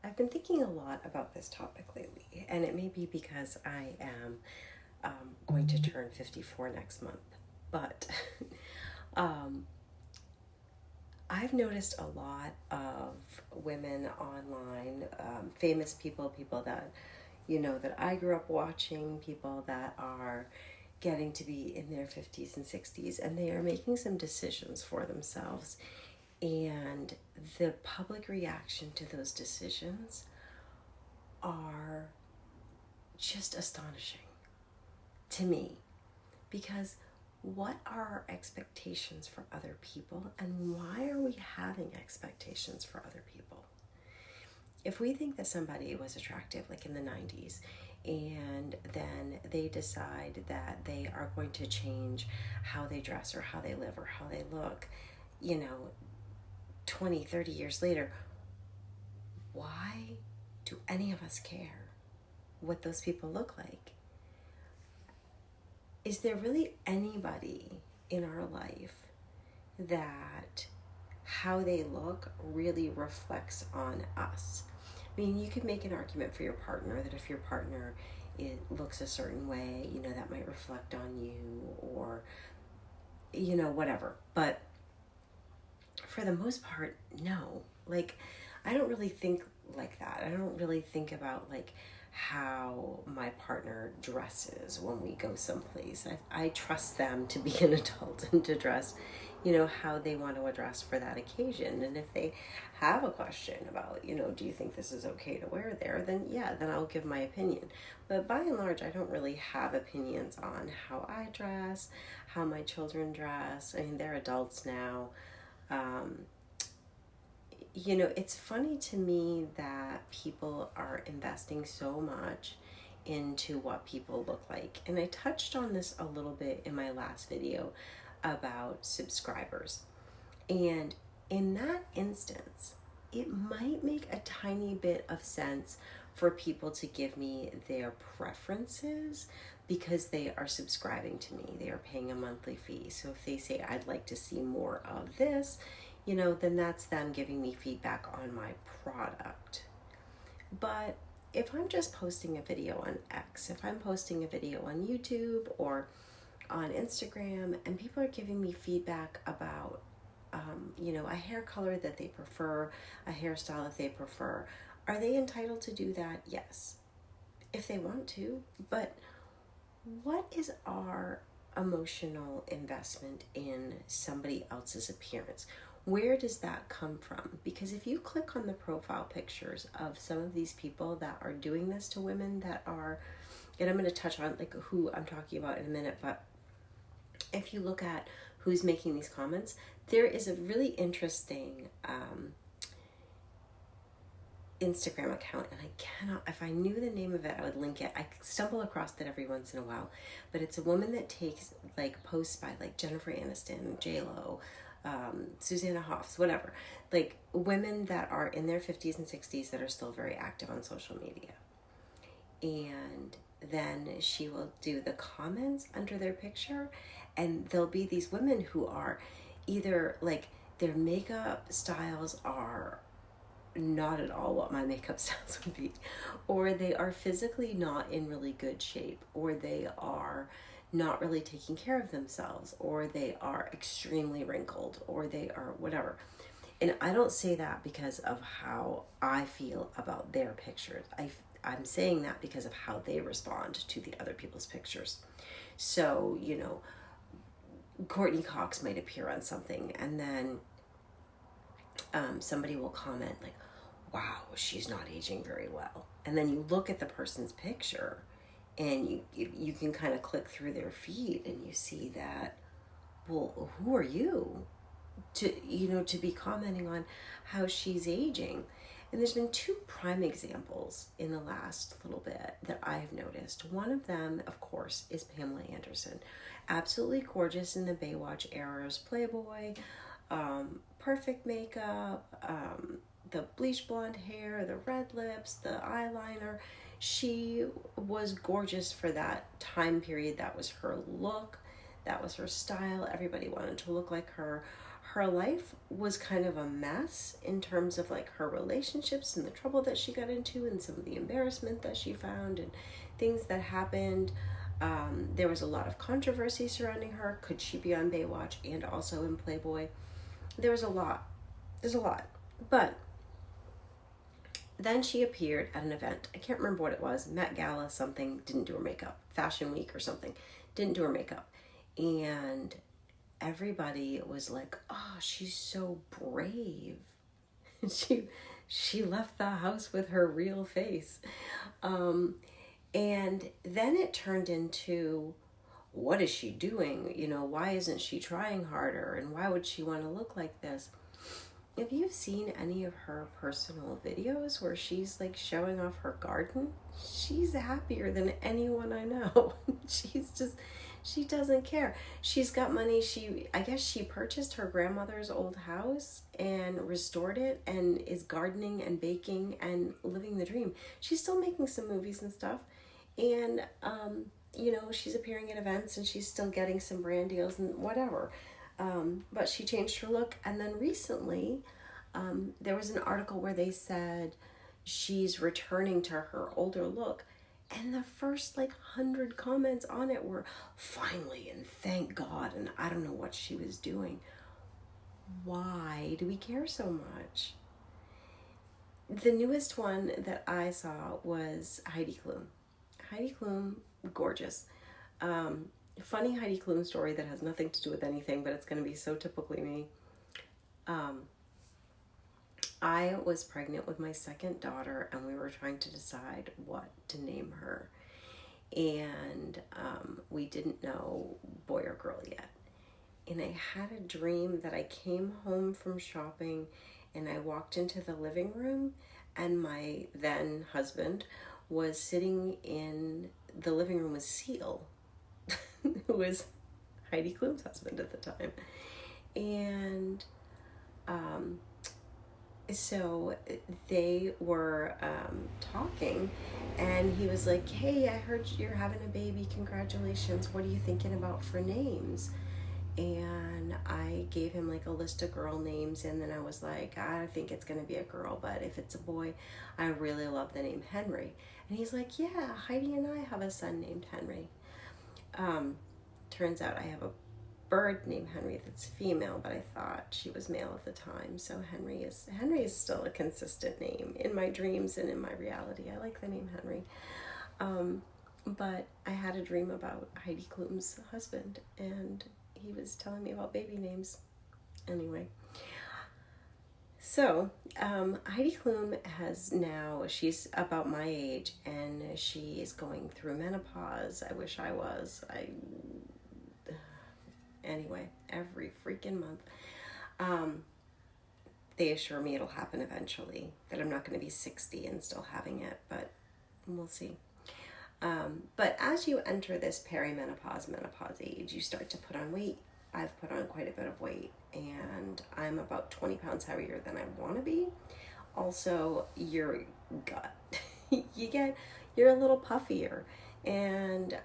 I've been thinking a lot about this topic lately, and it may be because I am going to turn 54 next month. But um, I've noticed a lot of women online, famous people, people that, that I grew up watching, people that are getting to be in their 50s and 60s, and they are making some decisions for themselves. And the public reaction to those decisions are just astonishing to me, because what are our expectations for other people, and why are we having expectations for other people? If we think that somebody was attractive like in the 90s, and then they decide that they are going to change how they dress or how they live or how they look, you know 20, 30 years later, why do any of us care what those people look like? Is there really anybody in our life that how they look really reflects on us? I mean, you could make an argument for your partner that if your partner looks a certain way, that might reflect on you, or, whatever. But for the most part, no. Like, I don't really think like that. I don't really think about like how my partner dresses when we go someplace. I trust them to be an adult and to dress, how they want to dress for that occasion. And if they have a question about, do you think this is okay to wear there, then yeah, then I'll give my opinion. But by and large, I don't really have opinions on how I dress, how my children dress. I mean, they're adults now. Um, it's funny to me that people are investing so much into what people look like. And I touched on this a little bit in my last video about subscribers. And in that instance, it might make a tiny bit of sense for people to give me their preferences because they are subscribing to me. They are paying a monthly fee. So if they say, I'd like to see more of this, then that's them giving me feedback on my product. But if I'm just posting a video on X, if I'm posting a video on YouTube or on Instagram, and people are giving me feedback about, a hair color that they prefer, a hairstyle that they prefer, are they entitled to do that? Yes, if they want to. But what is our emotional investment in somebody else's appearance? Where does that come from? Because if you click on the profile pictures of some of these people that are doing this to women that are, and I'm going to touch on like who I'm talking about in a minute, but if you look at who's making these comments, there is a really interesting Instagram account, and I cannot, if I knew the name of it, I would link it. I stumble across it every once in a while, but it's a woman that takes like posts by like Jennifer Aniston, J-Lo, Susanna Hoffs, whatever, like women that are in their 50s and 60s that are still very active on social media. And then she will do the comments under their picture, and there'll be these women who are either like their makeup styles are not at all what my makeup styles would be, or they are physically not in really good shape, or they are not really taking care of themselves, or they are extremely wrinkled, or they are whatever. And I don't say that because of how I feel about their pictures. I'm saying that because of how they respond to the other people's pictures. So, Courtney Cox might appear on something, and then somebody will comment like, wow, she's not aging very well. And then you look at the person's picture, and you can kind of click through their feed, and you see that, well, who are you to be commenting on how she's aging? And there's been two prime examples in the last little bit that I've noticed. One of them, of course, is Pamela Anderson. Absolutely gorgeous in the Baywatch era's Playboy, perfect makeup, the bleach blonde hair, the red lips, the eyeliner. She was gorgeous for that time period. That was her look. That was her style. Everybody wanted to look like her. Her life was kind of a mess in terms of like her relationships and the trouble that she got into and some of the embarrassment that she found and things that happened. There was a lot of controversy surrounding her. Could she be on Baywatch and also in Playboy? There was a lot. There's a lot. But then she appeared at an event. I can't remember what it was. Met Gala something. Didn't do her makeup. Fashion Week or something. Didn't do her makeup. And everybody was like, oh, she's so brave. She left the house with her real face. And then it turned into, what is she doing? You know, why isn't she trying harder? And why would she want to look like this? If you've seen any of her personal videos where she's like showing off her garden, she's happier than anyone I know. She doesn't care. She's got money. I guess she purchased her grandmother's old house and restored it and is gardening and baking and living the dream. She's still making some movies and stuff. And, you know, she's appearing at events and she's still getting some brand deals and whatever. But she changed her look. And then recently, there was an article where they said she's returning to her older look. And the first 100 comments on it were, finally, and thank God. And I don't know what she was doing. Why do we care so much? The newest one that I saw was Heidi Klum. Heidi Klum, gorgeous. Funny Heidi Klum story that has nothing to do with anything, but it's going to be so typically me. I was pregnant with my second daughter, and we were trying to decide what to name her. And we didn't know boy or girl yet. And I had a dream that I came home from shopping, and I walked into the living room, and my then husband was sitting in the living room with Seal, who was Heidi Klum's husband at the time. And so they were talking, and he was like, hey, I heard you're having a baby. Congratulations. What are you thinking about for names? And I gave him a list of girl names, and then I was like, I think it's going to be a girl, but if it's a boy, I really love the name Henry. And he's like, yeah, Heidi and I have a son named Henry. Turns out I have a bird named Henry that's female, but I thought she was male at the time. So Henry is still a consistent name in my dreams and in my reality. I like the name Henry. But I had a dream about Heidi Klum's husband, and he was telling me about baby names. Anyway, so Heidi Klum she's about my age, and she is going through menopause. I wish I was. Anyway, every freaking month. They assure me it'll happen eventually, that I'm not going to be 60 and still having it, but we'll see. But as you enter this perimenopause, menopause age, you start to put on weight. I've put on quite a bit of weight, and I'm about 20 pounds heavier than I want to be. Also, your gut, you're a little puffier, and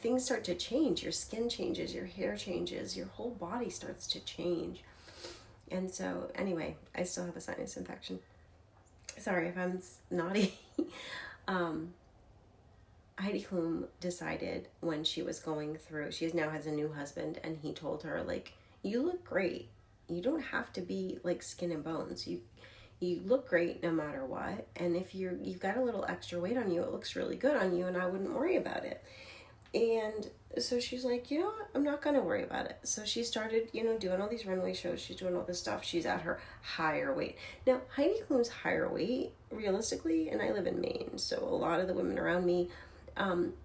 things start to change. Your skin changes, your hair changes, your whole body starts to change. And so anyway, I still have a sinus infection. Sorry if I'm snotty. Heidi Klum decided when she was going through, she now has a new husband, and he told her, you look great. You don't have to be skin and bones. You look great no matter what. And if you've got a little extra weight on you, it looks really good on you, and I wouldn't worry about it. And so she's like, you know what? I'm not going to worry about it. So she started, doing all these runway shows. She's doing all this stuff. She's at her higher weight. Now, Heidi Klum's higher weight, realistically, and I live in Maine, so a lot of the women around me,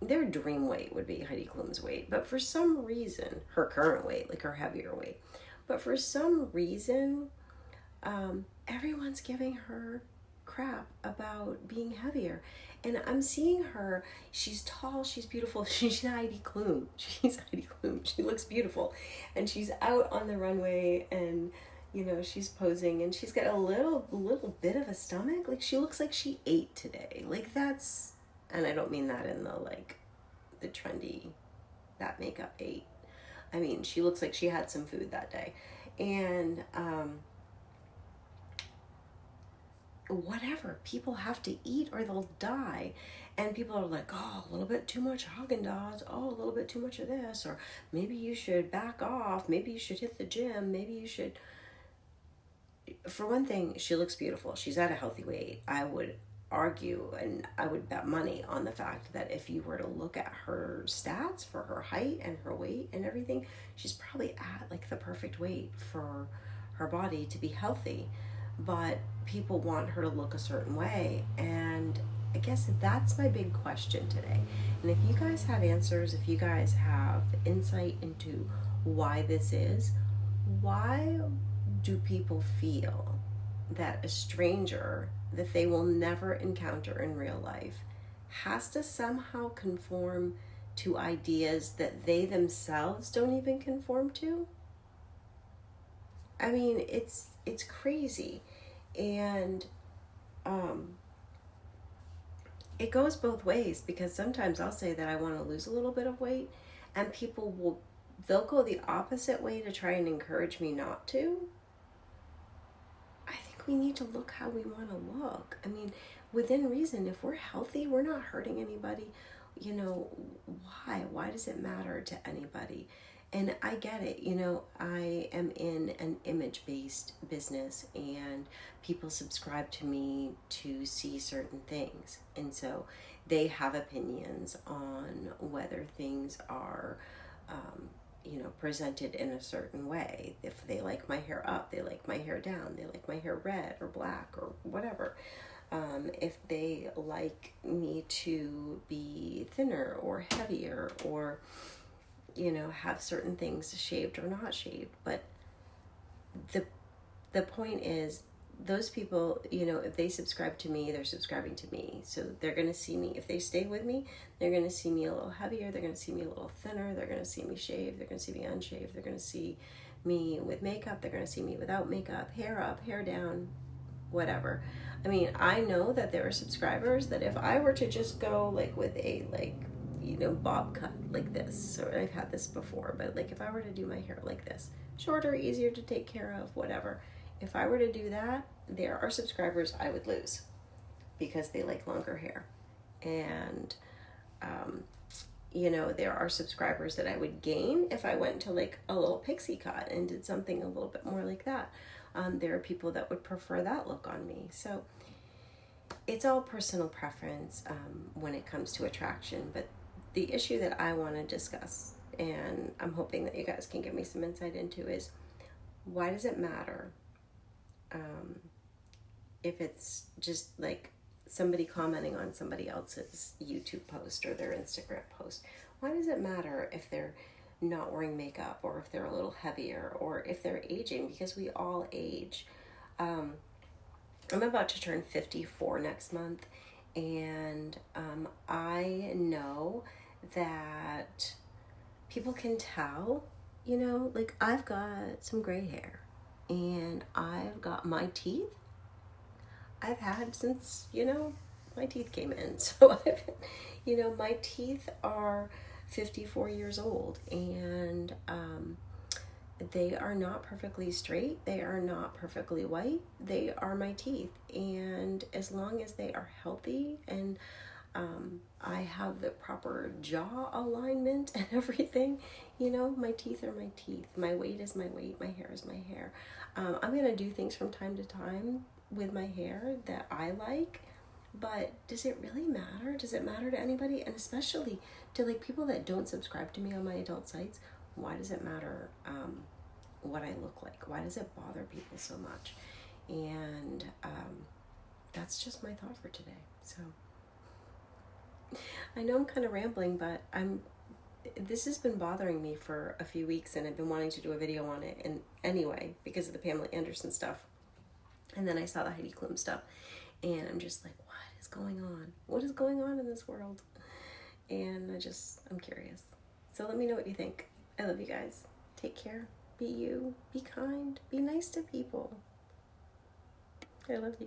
their dream weight would be Heidi Klum's weight. But for some reason, her current weight, her heavier weight. But for some reason, everyone's giving her crap about being heavier. And I'm seeing her, she's tall, she's beautiful, she's Heidi Klum. She's Heidi Klum. She looks beautiful. And she's out on the runway, and she's posing, and she's got a little bit of a stomach. She looks like she ate today. That's, and I don't mean that in the trendy, that makeup ate. I mean, she looks like she had some food that day. And whatever, people have to eat or they'll die. And people are like, oh, a little bit too much Haagen-Dazs, oh, a little bit too much of this, or maybe you should back off, maybe you should hit the gym, maybe you should. For one thing, she looks beautiful. She's at a healthy weight. I would argue and I would bet money on the fact that if you were to look at her stats for her height and her weight and everything, she's probably at like the perfect weight for her body to be healthy. But people want her to look a certain way, and I guess that's my big question today. And if you guys have answers, if you guys have insight into why this is, why do people feel that a stranger that they will never encounter in real life has to somehow conform to ideas that they themselves don't even conform to? I mean, it's crazy. And it goes both ways, because sometimes I'll say that I want to lose a little bit of weight, and they'll go the opposite way to try and encourage me not to. I think we need to look how we want to look. I mean, within reason. If we're healthy, we're not hurting anybody. Why does it matter to anybody? And I get it, I am in an image-based business, and people subscribe to me to see certain things. And so they have opinions on whether things are, presented in a certain way. If they like my hair up, they like my hair down, they like my hair red or black or whatever. If they like me to be thinner or heavier, or have certain things shaved or not shaved. But the point is, those people, if they subscribe to me, they're subscribing to me. So they're going to see me. If they stay with me, they're going to see me a little heavier. They're going to see me a little thinner. They're going to see me shaved. They're going to see me unshaved. They're going to see me with makeup. They're going to see me without makeup, hair up, hair down, whatever. I mean, I know that there are subscribers that if I were to just go like with a bob cut like this, or I've had this before, but like if I were to do my hair like this, shorter, easier to take care of, whatever. If I were to do that, there are subscribers I would lose because they like longer hair. And, there are subscribers that I would gain if I went to like a little pixie cut and did something a little bit more like that. There are people that would prefer that look on me. So it's all personal preference when it comes to attraction. But the issue that I want to discuss, and I'm hoping that you guys can give me some insight into, is why does it matter if it's just like somebody commenting on somebody else's YouTube post or their Instagram post? Why does it matter if they're not wearing makeup, or if they're a little heavier, or if they're aging? Because we all age. I'm about to turn 54 next month, and I know that people can tell, like I've got some gray hair, and I've got my teeth I've had since, my teeth came in. So my teeth are 54 years old, and they are not perfectly straight. They are not perfectly white. They are my teeth. And as long as they are healthy, and I have the proper jaw alignment and everything, my teeth are my teeth. My weight is my weight. My hair is my hair. I'm going to do things from time to time with my hair that I like, but does it really matter? Does it matter to anybody? And especially to like people that don't subscribe to me on my adult sites, why does it matter what I look like? Why does it bother people so much? And that's just my thought for today. So I know I'm kind of rambling, but this has been bothering me for a few weeks, and I've been wanting to do a video on it. And anyway, because of the Pamela Anderson stuff, and then I saw the Heidi Klum stuff, and I'm just like, what is going on? What is going on in this world? And I'm curious. So let me know what you think. I love you guys. Take care. Be you. Be kind. Be nice to people. I love you.